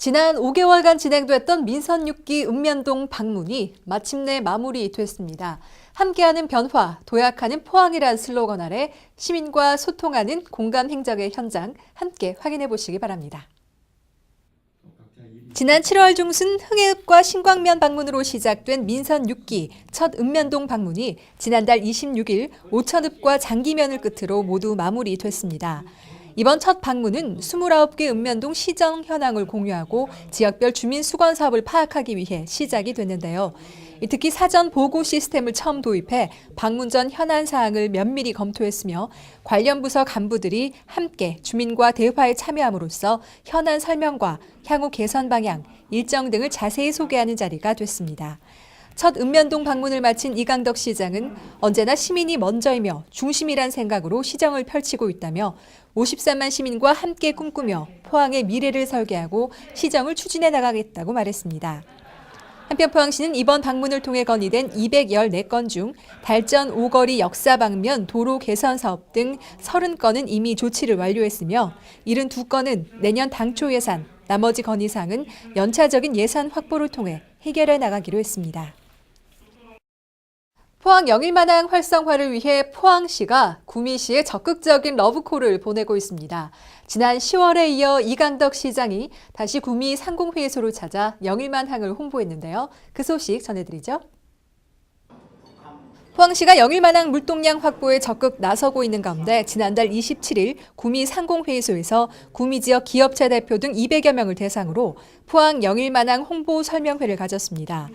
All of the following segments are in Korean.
지난 5개월간 진행됐던 민선 6기 읍면동 방문이 마침내 마무리됐습니다. 함께하는 변화, 도약하는 포항이란 슬로건 아래 시민과 소통하는 공감 행정의 현장 함께 확인해 보시기 바랍니다. 지난 7월 중순 흥해읍과 신광면 방문으로 시작된 민선 6기 첫 읍면동 방문이 지난달 26일 오천읍과 장기면을 끝으로 모두 마무리됐습니다. 이번 첫 방문은 29개 읍면동 시정 현황을 공유하고 지역별 주민 수건 사업을 파악하기 위해 시작이 됐는데요. 특히 사전 보고 시스템을 처음 도입해 방문 전 현안 사항을 면밀히 검토했으며 관련 부서 간부들이 함께 주민과 대화에 참여함으로써 현안 설명과 향후 개선 방향, 일정 등을 자세히 소개하는 자리가 됐습니다. 첫 읍면동 방문을 마친 이강덕 시장은 언제나 시민이 먼저이며 중심이란 생각으로 시정을 펼치고 있다며 53만 시민과 함께 꿈꾸며 포항의 미래를 설계하고 시정을 추진해 나가겠다고 말했습니다. 한편 포항시는 이번 방문을 통해 건의된 214건 중 달전 5거리 역사 방면 도로 개선 사업 등 30건은 이미 조치를 완료했으며 72건은 내년 당초 예산, 나머지 건의사항은 연차적인 예산 확보를 통해 해결해 나가기로 했습니다. 포항 영일만항 활성화를 위해 포항시가 구미시에 적극적인 러브콜을 보내고 있습니다. 지난 10월에 이어 이강덕 시장이 다시 구미 상공회의소를 찾아 영일만항을 홍보했는데요. 그 소식 전해드리죠. 포항시가 영일만항 물동량 확보에 적극 나서고 있는 가운데 지난달 27일 구미 상공회의소에서 구미 지역 기업체 대표 등 200여 명을 대상으로 포항 영일만항 홍보 설명회를 가졌습니다.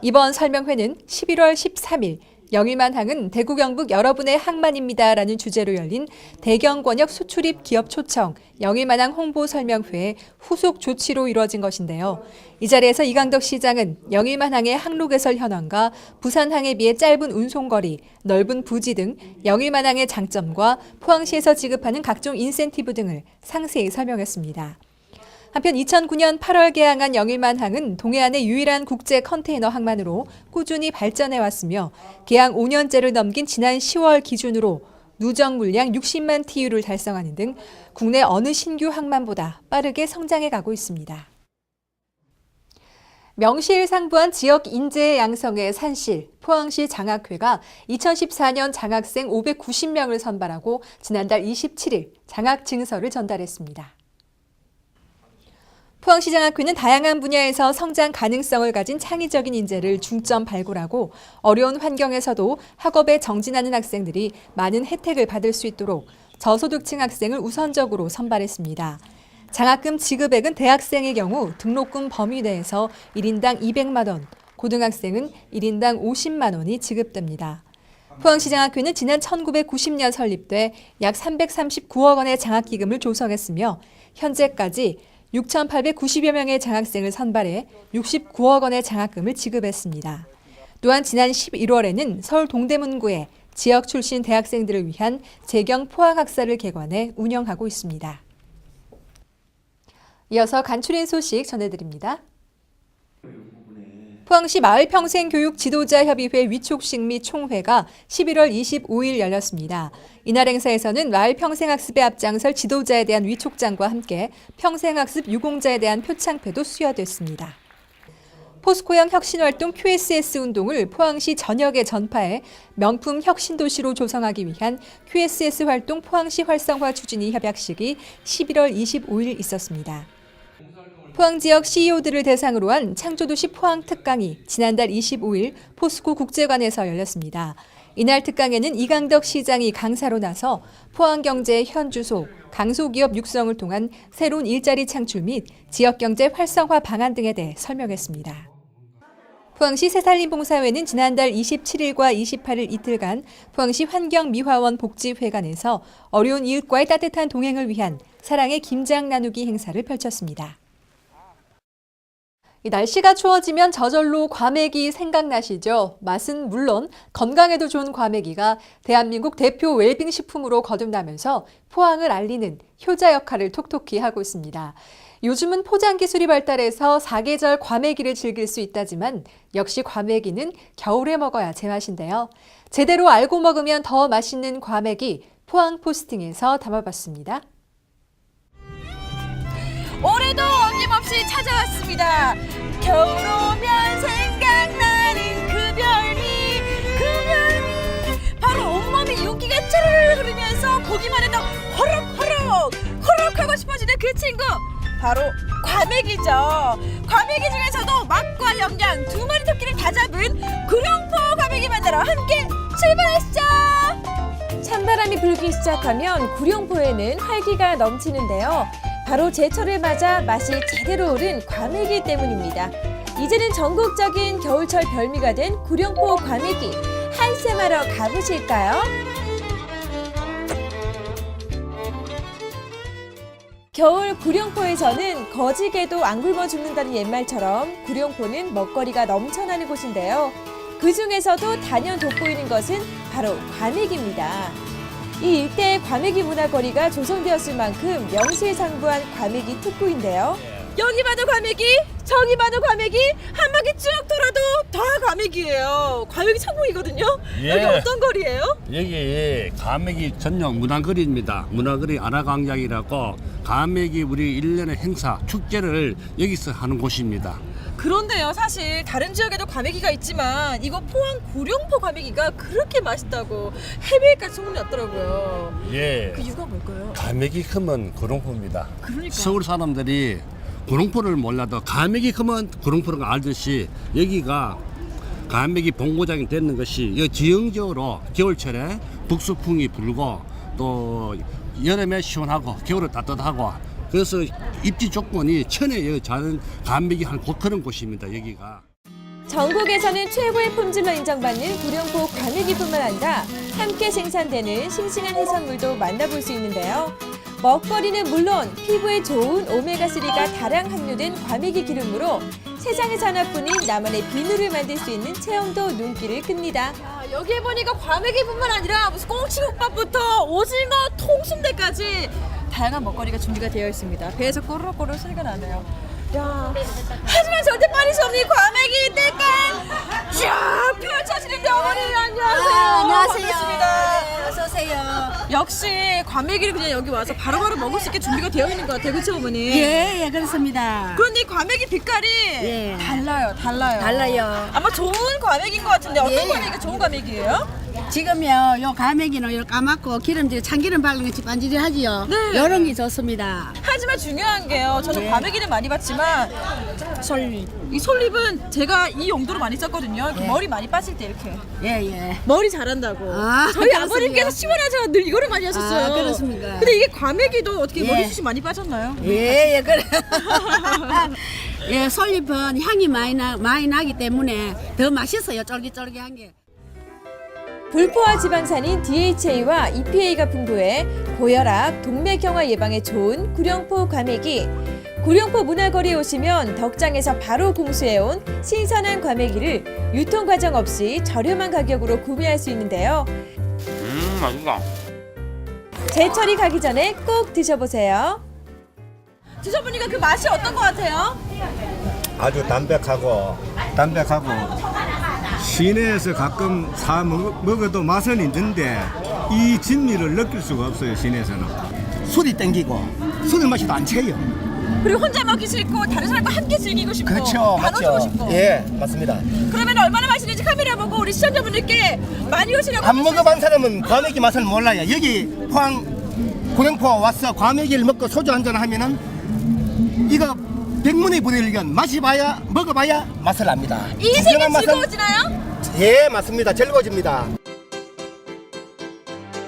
이번 설명회는 11월 13일 영일만항은 대구 경북 여러분의 항만입니다라는 주제로 열린 대경권역 수출입 기업 초청 영일만항 홍보 설명회 후속 조치로 이루어진 것인데요. 이 자리에서 이강덕 시장은 영일만항의 항로 개설 현황과 부산항에 비해 짧은 운송거리, 넓은 부지 등 영일만항의 장점과 포항시에서 지급하는 각종 인센티브 등을 상세히 설명했습니다. 한편 2009년 8월 개항한 영일만항은 동해안의 유일한 국제 컨테이너 항만으로 꾸준히 발전해왔으며 개항 5년째를 넘긴 지난 10월 기준으로 누적 물량 60만 TU를 달성하는 등 국내 어느 신규 항만보다 빠르게 성장해가고 있습니다. 명실상부한 지역 인재 양성의 산실, 포항시 장학회가 2014년 장학생 590명을 선발하고 지난달 27일 장학 증서를 전달했습니다. 포항시 장학회는 다양한 분야에서 성장 가능성을 가진 창의적인 인재를 중점 발굴하고 어려운 환경에서도 학업에 정진하는 학생들이 많은 혜택을 받을 수 있도록 저소득층 학생을 우선적으로 선발했습니다. 장학금 지급액은 대학생의 경우 등록금 범위 내에서 1인당 200만 원, 고등학생은 1인당 50만 원이 지급됩니다. 포항시 장학회는 지난 1990년 설립돼 약 339억 원의 장학기금을 조성했으며 현재까지 6,890여 명의 장학생을 선발해 69억 원의 장학금을 지급했습니다. 또한 지난 11월에는 서울 동대문구에 지역 출신 대학생들을 위한 재경 포항학사를 개관해 운영하고 있습니다. 이어서 간추린 소식 전해드립니다. 포항시 마을평생교육 지도자협의회 위촉식 및 총회가 11월 25일 열렸습니다. 이날 행사에서는 마을평생학습에 앞장설 지도자에 대한 위촉장과 함께 평생학습 유공자에 대한 표창패도 수여됐습니다. 포스코형 혁신활동 QSS 운동을 포항시 전역에 전파해 명품 혁신도시로 조성하기 위한 QSS 활동 포항시 활성화 추진위 협약식이 11월 25일 있었습니다. 포항 지역 CEO들을 대상으로 한 창조도시 포항 특강이 지난달 25일 포스코 국제관에서 열렸습니다. 이날 특강에는 이강덕 시장이 강사로 나서 포항 경제의 현주소, 강소기업 육성을 통한 새로운 일자리 창출 및 지역경제 활성화 방안 등에 대해 설명했습니다. 포항시 새살림봉사회는 지난달 27일과 28일 이틀간 포항시 환경미화원 복지회관에서 어려운 이웃과의 따뜻한 동행을 위한 사랑의 김장 나누기 행사를 펼쳤습니다. 날씨가 추워지면 저절로 과메기 생각나시죠? 맛은 물론 건강에도 좋은 과메기가 대한민국 대표 웰빙 식품으로 거듭나면서 포항을 알리는 효자 역할을 톡톡히 하고 있습니다. 요즘은 포장 기술이 발달해서 사계절 과메기를 즐길 수 있다지만 역시 과메기는 겨울에 먹어야 제맛인데요. 제대로 알고 먹으면 더 맛있는 과메기 포항 포스팅에서 담아봤습니다. 올해도 어김없이 없이 찾아왔습니다. 겨울 오면 생각나는 그 별미, 바로 온몸이 윤기가 쭈르르 흐르면서 보기만 해도 호록하고 싶어지는 그 친구, 바로 과메기죠. 과메기 중에서도 맛과 영양 두 마리 토끼를 다 잡은 구룡포 과메기 만나러 함께 출발하시죠. 찬바람이 불기 시작하면 구룡포에는 활기가 넘치는데요. 바로 제철을 맞아 맛이 제대로 오른 과메기 때문입니다. 이제는 전국적인 겨울철 별미가 된 구룡포 과메기, 한샘하러 가보실까요? 겨울 구룡포에서는 거지게도 안 굶어 죽는다는 옛말처럼 구룡포는 먹거리가 넘쳐나는 곳인데요. 그 중에서도 단연 돋보이는 것은 바로 과메기입니다. 이 일대의 과메기 문화거리가 조성되었을 만큼 명실상부한 과메기 특구인데요. 여기 봐도 과메기, 저기 봐도 과메기, 한 바퀴 쭉 돌아도 다 과메기예요. 과메기 천국이거든요. 예. 여기 어떤 거리예요? 여기 과메기 전용 문화거리입니다. 문화거리 아라광장이라고 과메기 우리 1년의 행사, 축제를 여기서 하는 곳입니다. 그런데요, 사실 다른 지역에도 과메기가 있지만 이거 포항 구룡포 과메기가 그렇게 맛있다고 해외까지 소문이 났더라고요. 예. 그 이유가 뭘까요? 과메기 크면 구룡포입니다. 그러니까. 서울 사람들이 구룡포를 몰라도 과메기 크면 구룡포를 알듯이 여기가 과메기 본고장이 되는 것이 이 지형적으로 겨울철에 북수풍이 불고 또 여름에 시원하고 겨울에 따뜻하고 그래서 입지 조건이 천혜에 자는 과메기 한 그런 곳입니다. 여기가. 전국에서는 최고의 품질로 인정받는 구룡포 과메기뿐만 아니라 함께 생산되는 싱싱한 해산물도 만나볼 수 있는데요. 먹거리는 물론 피부에 좋은 오메가3가 다량 함유된 과메기 기름으로 세상에서 하나뿐인 나만의 비누를 만들 수 있는 체험도 눈길을 끕니다. 아, 여기에 보니까 과메기뿐만 아니라 무슨 꽁치국밥부터 오징어 통순대까지 다양한 먹거리가 준비가 되어 있습니다. 배에서 꼬르륵꼬르륵 소리가 나네요. 야, 하지만 절대 빠질 수 없는 이 과메기 때깔 쫙 펼쳐지는데 어머니 안녕하세요. 안녕하세요. 반갑습니다. 네, 어서 오세요. 역시 과메기를 그냥 여기 와서 바로바로 먹을 수 있게 준비가 되어 있는 것 같아요. 그렇죠 어머니? 예, 그렇습니다. 그런데 이 과메기 빛깔이 예. 달라요. 달라요. 아마 좋은 과메기인 것 같은데 어떤 예. 과메기가 좋은 과메기예요? 지금요, 요 가메기는 요 까맣고 기름질, 참기름 바르는 것이 반질하지요. 네. 요런 게 좋습니다. 하지만 중요한 게요. 저도 예. 과메기는 많이 봤지만 솔잎. 이 솔잎은 제가 이 용도로 많이 썼거든요. 이렇게 예. 머리 많이 빠질 때 이렇게 예. 머리 자란다고. 아, 저희 그렇습니까? 아버님께서 시원하셔서 늘 이거를 많이 하셨어요. 아, 그렇습니까? 근데 이게 과메기도 어떻게 예. 머리숱이 많이 빠졌나요? 예, 그래. 예, 솔잎은 향이 많이 나기 때문에 더 맛있어요. 쫄깃쫄깃한 게. 불포화 지방산인 DHA와 EPA가 풍부해 고혈압, 동맥경화 예방에 좋은 구룡포 과메기. 구룡포 문화거리에 오시면 덕장에서 바로 공수해온 신선한 과메기를 유통 과정 없이 저렴한 가격으로 구매할 수 있는데요. 맛있다. 제철이 가기 전에 꼭 드셔보세요. 드셔보니까 그 맛이 어떤 것 같아요? 아주 담백하고 시내에서 가끔 사 먹어도 맛은 있는데 이 진미를 느낄 수가 없어요. 시내에서는 술이 땡기고 술 맛이 안 채요. 그리고 혼자 먹기 싫고 다른 사람과 함께 즐기고 싶고 그렇죠, 나눠주고 싶고. 예, 맞습니다. 그러면 얼마나 맛있는지 카메라 보고 우리 시청자분들께 많이 오시라고 안 먹어본 사람은 과메기 맛을 몰라요. 여기 포항 구룡포 와서 과메기를 먹고 소주 한잔 하면은 이거 백문이 불여일견 먹어봐야 맛을 압니다. 인생이 진정한 맛은- 즐거워지나요? 예, 맞습니다. 즐거워집니다.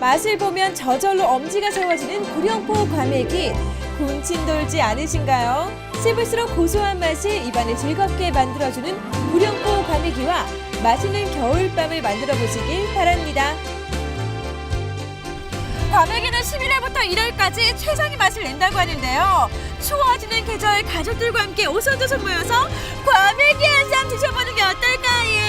맛을 보면 저절로 엄지가 세워지는 구룡포 과메기. 군침 돌지 않으신가요? 씹을수록 고소한 맛이 입안을 즐겁게 만들어주는 구룡포 과메기와 맛있는 겨울밤을 만들어 보시길 바랍니다. 과메기는 11월부터 1월까지 최상의 맛을 낸다고 하는데요. 추워지는 계절 가족들과 함께 오손도손 모여서 과메기 한 쌈 드셔보는 게 어떨까요?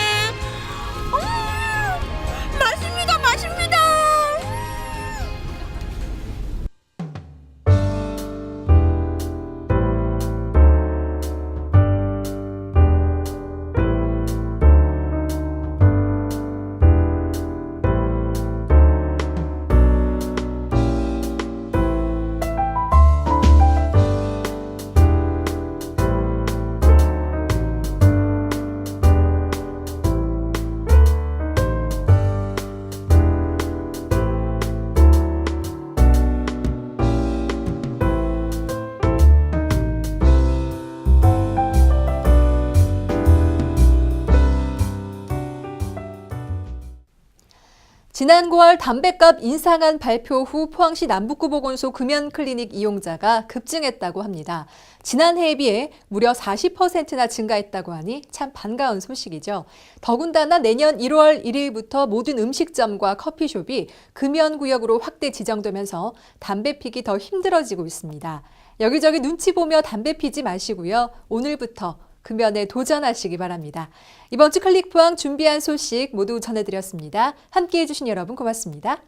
지난 9월 담배값 인상안 발표 후 포항시 남북구보건소 금연클리닉 이용자가 급증했다고 합니다. 지난해에 비해 무려 40%나 증가했다고 하니 참 반가운 소식이죠. 더군다나 내년 1월 1일부터 모든 음식점과 커피숍이 금연구역으로 확대 지정되면서 담배 피기 더 힘들어지고 있습니다. 여기저기 눈치 보며 담배 피지 마시고요. 오늘부터 금연에 도전하시기 바랍니다. 이번 주 클릭포항 준비한 소식 모두 전해드렸습니다. 함께해 주신 여러분 고맙습니다.